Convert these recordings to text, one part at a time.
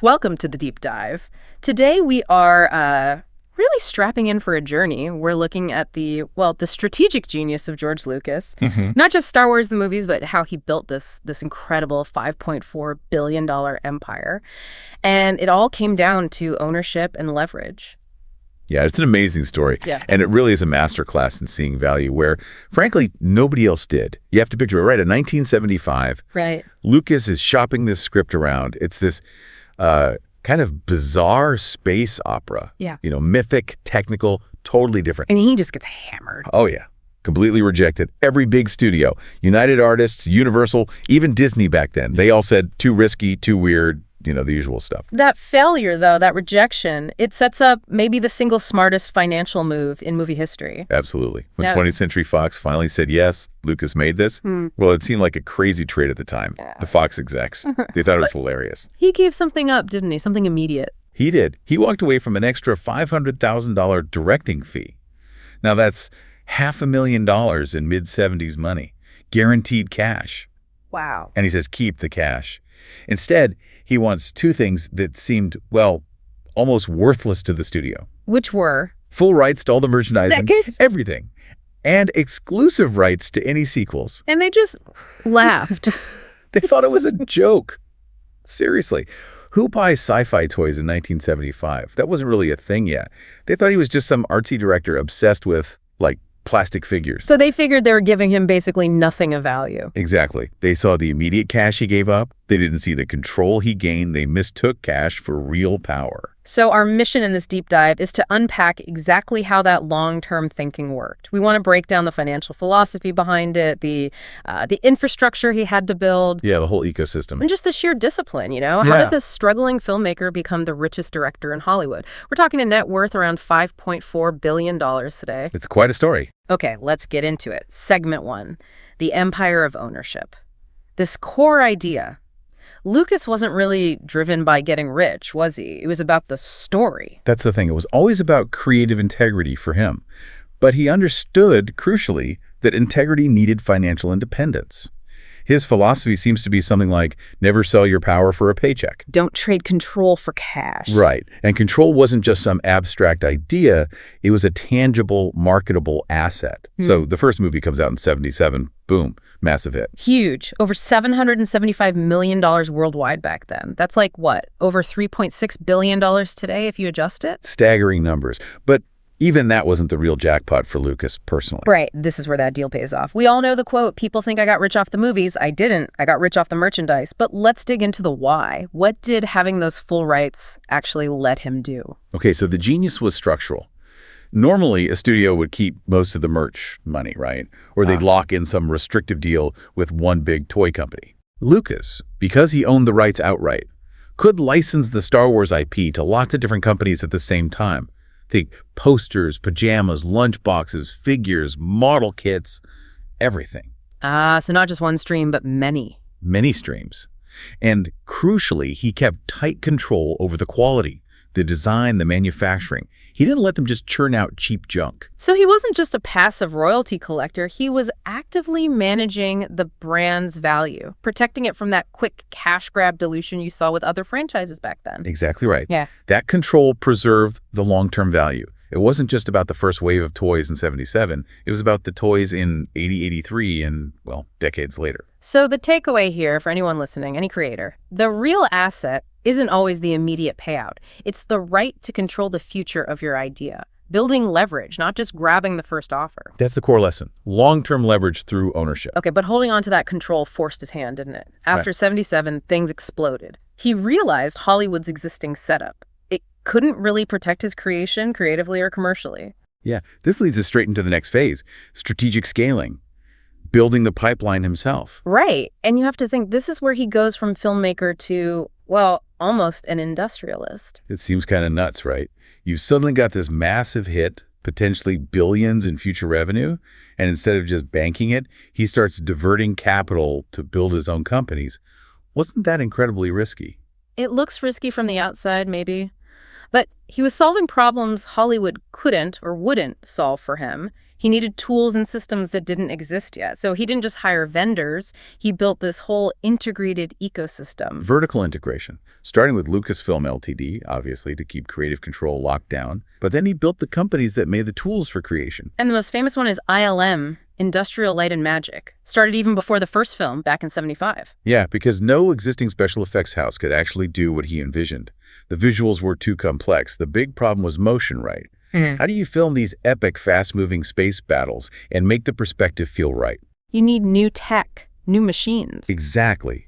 Welcome to the deep dive. Today we are really strapping in for a journey. We're looking at the strategic genius of George Lucas. Not just Star Wars the movies, but how he built this incredible $5.4 billion empire. And it all came down to ownership and leverage. Yeah, it's an amazing story. Yeah. And it really is a masterclass in seeing value where, frankly, nobody else did. You have to picture it, right? In 1975, Right. Lucas is shopping this script around. It's this kind of bizarre space opera. Yeah. You know, mythic, technical, totally different. And he just gets hammered. Oh, yeah. Completely rejected. Every big studio, United Artists, Universal, even Disney back then, they all said too risky, too weird, you know, the usual stuff. That failure, though, that rejection, it sets up maybe the single smartest financial move in movie history. Absolutely. When Yeah. 20th Century Fox finally said, yes, Lucas made this, well, it seemed like a crazy trade at the time. The Fox execs, they thought it was hilarious. He gave something up, didn't he? Something immediate. He did. He walked away from an extra $500,000 directing fee. Now, that's $500,000 in mid-'70s money, guaranteed cash. Wow. And he says, keep the cash. Instead, he wants two things that seemed, well, almost worthless to the studio. Which were? Full rights to all the merchandising, Decades? everything, and exclusive rights to any sequels. And they just laughed. They thought it was a joke. Seriously. Who buys sci-fi toys in 1975? That wasn't really a thing yet. They thought he was just some artsy director obsessed with, like, plastic figures. So they figured they were giving him basically nothing of value. Exactly. They saw the immediate cash he gave up. They didn't see the control he gained. They mistook cash for real power. So our mission in this deep dive is to unpack exactly how that long-term thinking worked. We want to break down the financial philosophy behind it, the infrastructure he had to build, Yeah, the whole ecosystem. and just the sheer discipline, you know? How Yeah. did this struggling filmmaker become the richest director in Hollywood? We're talking a net worth around $5.4 billion today. It's quite a story. Okay, let's get into it. Segment 1, the empire of ownership. This core idea. Lucas wasn't really driven by getting rich, was he? It was about the story. That's the thing. It was always about creative integrity for him. But he understood, crucially, that integrity needed financial independence. His philosophy seems to be something like, never sell your power for a paycheck. Don't trade control for cash. Right. And control wasn't just some abstract idea. It was a tangible, marketable asset. So the first movie comes out in 77. Boom. Massive hit. Huge. Over $775 million worldwide back then. That's like, what, over $3.6 billion today if you adjust it? Staggering numbers. But even that wasn't the real jackpot for Lucas personally. Right. This is where that deal pays off. We all know the quote, people think I got rich off the movies. I didn't. I got rich off the merchandise. But let's dig into the why. What did having those full rights actually let him do? Okay, so the genius was structural. Normally, a studio would keep most of the merch money, right? Or they'd lock in some restrictive deal with one big toy company. Lucas, because he owned the rights outright, could license the Star Wars IP to lots of different companies at the same time. Think posters, pajamas, lunchboxes, figures, model kits, everything. So not just one stream, but many. Many streams. And crucially, he kept tight control over the quality, the design, the manufacturing. He didn't let them just churn out cheap junk. So he wasn't just a passive royalty collector. He was actively managing the brand's value, protecting it from that quick cash grab dilution you saw with other franchises back then. Exactly right. Yeah. That control preserved the long-term value. It wasn't just about the first wave of toys in 77. It was about the toys in 80, 83, and, well, decades later. So the takeaway here for anyone listening, any creator, the real asset isn't always the immediate payout. It's the right to control the future of your idea. Building leverage, not just grabbing the first offer. That's the core lesson. Long-term leverage through ownership. Okay, but holding on to that control forced his hand, didn't it? After 77, things exploded. He realized Hollywood's existing setup. It couldn't really protect his creation creatively or commercially. Yeah, this leads us straight into the next phase, strategic scaling, building the pipeline himself. Right, and you have to think this is where he goes from filmmaker to, well, almost an industrialist. It seems kind of nuts, right? You've suddenly got this massive hit, potentially billions in future revenue, and instead of just banking it, he starts diverting capital to build his own companies. Wasn't that incredibly risky? It looks risky from the outside, maybe. But he was solving problems Hollywood couldn't or wouldn't solve for him. He needed tools and systems that didn't exist yet. So he didn't just hire vendors. He built this whole integrated ecosystem. Vertical integration, starting with Lucasfilm Ltd., obviously, to keep creative control locked down. But then he built the companies that made the tools for creation. And the most famous one is ILM, Industrial Light and Magic. Started even before the first film back in '75. Yeah, because no existing special effects house could actually do what he envisioned. The visuals were too complex. The big problem was motion, right? How do you film these epic, fast-moving space battles and make the perspective feel right? You need new tech, new machines. Exactly.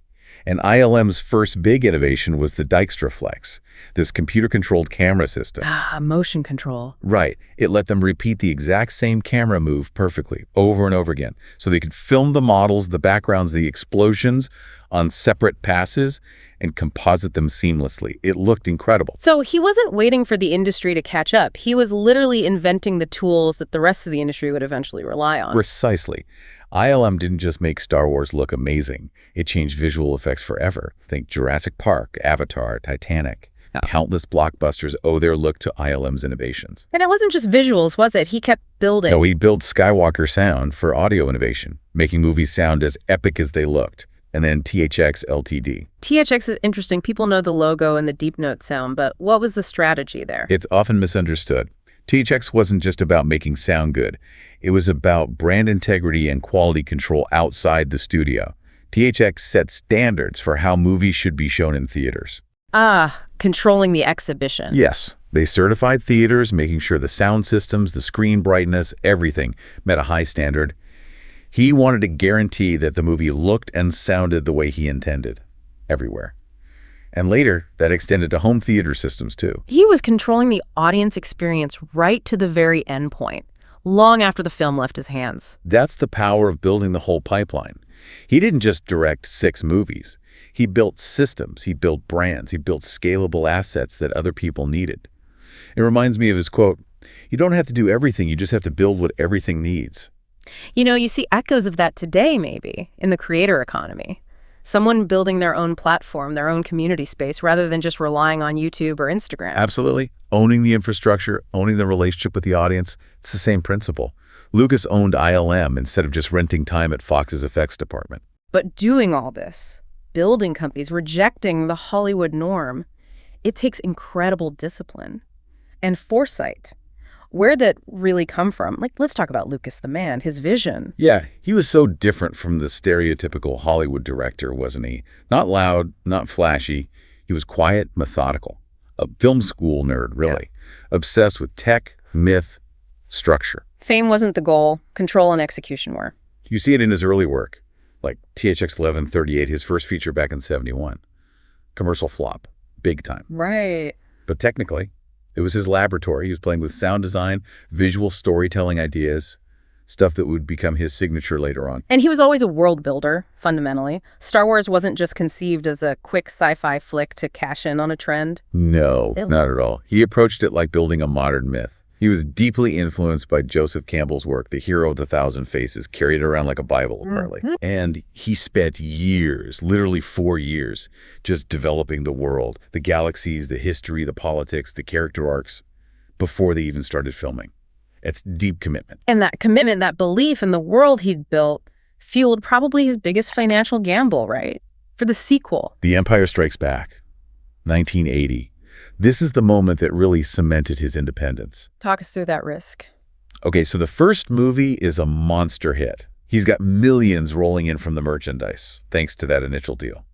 And ILM's first big innovation was the Dijkstraflex, this computer-controlled camera system. Motion control. Right. It let them repeat the exact same camera move perfectly, over and over again. So they could film the models, the backgrounds, the explosions on separate passes and composite them seamlessly. It looked incredible. So he wasn't waiting for the industry to catch up. He was literally inventing the tools that the rest of the industry would eventually rely on. Precisely. ILM didn't just make Star Wars look amazing. It changed visual effects forever. Think Jurassic Park, Avatar, Titanic. Countless blockbusters owe their look to ILM's innovations. And it wasn't just visuals, was it? He kept building. No, he built Skywalker Sound for audio innovation, making movies sound as epic as they looked. And then THX Ltd. THX is interesting. People know the logo and the deep note sound, but what was the strategy there? It's often misunderstood. THX wasn't just about making sound good. It was about brand integrity and quality control outside the studio. THX set standards for how movies should be shown in theaters. Controlling the exhibition. Yes. They certified theaters, making sure the sound systems, the screen brightness, everything met a high standard. He wanted to guarantee that the movie looked and sounded the way he intended, everywhere. And later, that extended to home theater systems, too. He was controlling the audience experience right to the very end point, long after the film left his hands. That's the power of building the whole pipeline. He didn't just direct 6 movies. He built systems, he built brands, he built scalable assets that other people needed. It reminds me of his quote, "You don't have to do everything, you just have to build what everything needs." You know, you see echoes of that today, maybe, in the creator economy. Someone building their own platform, their own community space, rather than just relying on YouTube or Instagram. Absolutely. Owning the infrastructure, owning the relationship with the audience, it's the same principle. Lucas owned ILM instead of just renting time at Fox's effects department. But doing all this, building companies, rejecting the Hollywood norm, it takes incredible discipline and foresight. Where'd that really come from? Like, let's talk about Lucas the man, his vision. Yeah, he was so different from the stereotypical Hollywood director, wasn't he? Not loud, not flashy. He was quiet, methodical. A film school nerd, really. Obsessed with tech, myth, structure. Fame wasn't the goal. Control and execution were. You see it in his early work, like THX 1138, his first feature back in '71. Commercial flop, big time. Right. But technically, it was his laboratory. He was playing with sound design, visual storytelling ideas, stuff that would become his signature later on. And he was always a world builder, fundamentally. Star Wars wasn't just conceived as a quick sci-fi flick to cash in on a trend. No, not at all. He approached it like building a modern myth. He was deeply influenced by Joseph Campbell's work, The Hero of the Thousand Faces, carried around like a Bible, apparently. And he spent years, literally 4 years, just developing the world, the galaxies, the history, the politics, the character arcs, before they even started filming. It's deep commitment. And that commitment, that belief in the world he'd built, fueled probably his biggest financial gamble, right? For the sequel. The Empire Strikes Back, 1980. This is the moment that really cemented his independence. Talk us through that risk. Okay, so the first movie is a monster hit. He's got millions rolling in from the merchandise, thanks to that initial deal.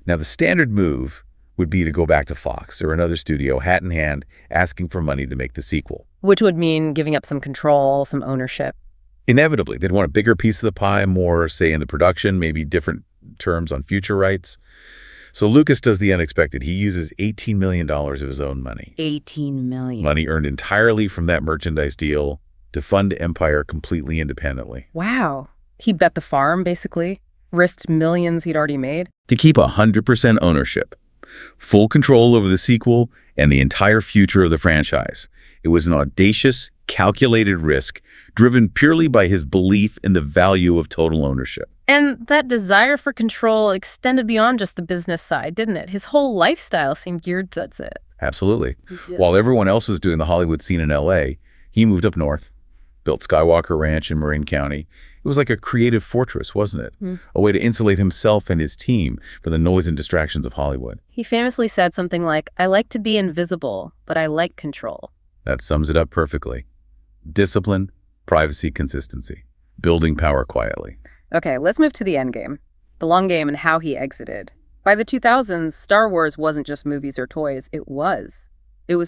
Now, the standard move would be to go back to Fox or another studio, hat in hand, asking for money to make the sequel. Which would mean giving up some control, some ownership. Inevitably, they'd want a bigger piece of the pie, more, say, in the production, maybe different terms on future rights. So Lucas does the unexpected. He uses $18 million of his own money. $18 million. Money earned entirely from that merchandise deal to fund Empire completely independently. Wow. He bet the farm, basically. Risked millions he'd already made. To keep 100% ownership, full control over the sequel and the entire future of the franchise. It was an audacious, calculated risk driven purely by his belief in the value of total ownership. And that desire for control extended beyond just the business side, didn't it? His whole lifestyle seemed geared towards it. Absolutely. Yeah. While everyone else was doing the Hollywood scene in LA, he moved up north, built Skywalker Ranch in Marin County. It was like a creative fortress, wasn't it? A way to insulate himself and his team from the noise and distractions of Hollywood. He famously said something like, "I like to be invisible, but I like control." That sums it up perfectly. Discipline, privacy, consistency. Building power quietly. Okay, let's move to the end game. The long game and how he exited. By the 2000s, Star Wars wasn't just movies or toys. It was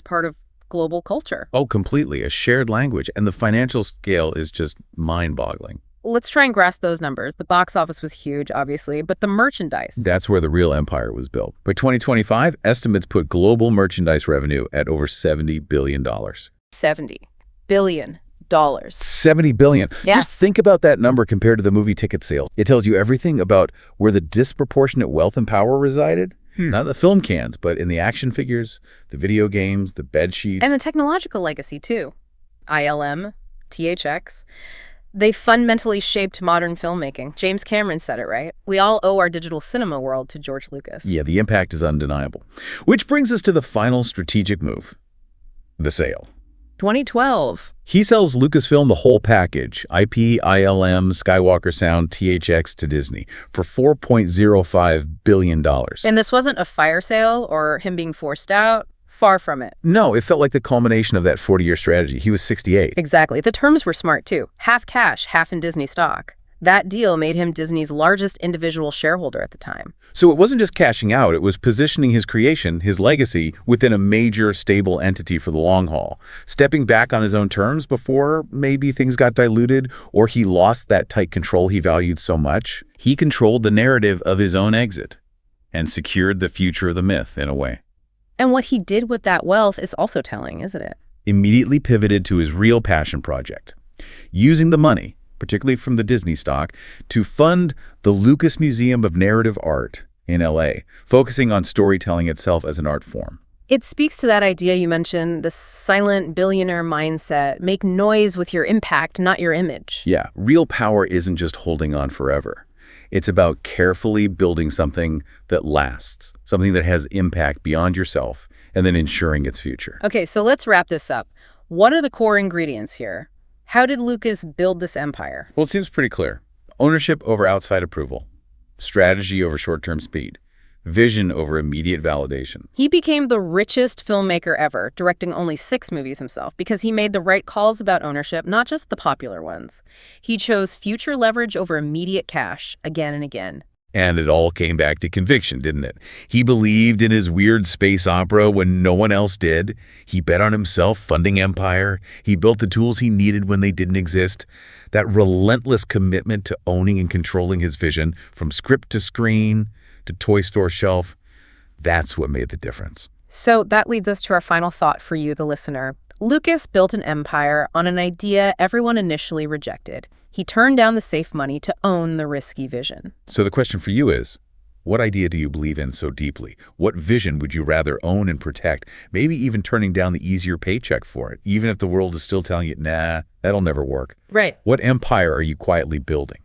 part of global culture. Oh, completely. A shared language. And the financial scale is just mind-boggling. Let's try and grasp those numbers. The box office was huge, obviously, but the merchandise. That's where the real empire was built. By 2025, estimates put global merchandise revenue at over $70 billion. $70 billion. $70 billion. Yeah. Just think about that number compared to the movie ticket sales. It tells you everything about where the disproportionate wealth and power resided. Not in the film cans, but in the action figures, the video games, the bed sheets. And the technological legacy, too. ILM, THX. They fundamentally shaped modern filmmaking. James Cameron said it, right? We all owe our digital cinema world to George Lucas. Yeah, the impact is undeniable. Which brings us to the final strategic move, the sale. 2012. He sells Lucasfilm the whole package, IP, ILM, Skywalker Sound, THX to Disney, for $4.05 billion. And this wasn't a fire sale or him being forced out. Far from it. No, it felt like the culmination of that 40-year strategy. He was 68. Exactly. The terms were smart, too. Half cash, half in Disney stock. That deal made him Disney's largest individual shareholder at the time. So it wasn't just cashing out, it was positioning his creation, his legacy, within a major, stable entity for the long haul, stepping back on his own terms before maybe things got diluted or he lost that tight control he valued so much. He controlled the narrative of his own exit and secured the future of the myth in a way. And what he did with that wealth is also telling, isn't it? Immediately pivoted to his real passion project, using the money, particularly from the Disney stock, to fund the Lucas Museum of Narrative Art in LA, focusing on storytelling itself as an art form. It speaks to that idea you mentioned, the silent billionaire mindset. Make noise with your impact, not your image. Yeah, real power isn't just holding on forever. It's about carefully building something that lasts, something that has impact beyond yourself, and then ensuring its future. Okay, so let's wrap this up. What are the core ingredients here? How did Lucas build this empire? Well, it seems pretty clear. Ownership over outside approval, strategy over short-term speed, vision over immediate validation. He became the richest filmmaker ever, directing only 6 movies himself, because he made the right calls about ownership, not just the popular ones. He chose future leverage over immediate cash again and again. And it all came back to conviction, didn't it? He believed in his weird space opera when no one else did. He bet on himself, funding empire. He built the tools he needed when they didn't exist. That relentless commitment to owning and controlling his vision, from script to screen to toy store shelf, that's what made the difference. So that leads us to our final thought for you, the listener. Lucas built an empire on an idea everyone initially rejected. He turned down the safe money to own the risky vision. So the question for you is, what idea do you believe in so deeply? What vision would you rather own and protect? Maybe even turning down the easier paycheck for it, even if the world is still telling you, nah, that'll never work. Right. What empire are you quietly building?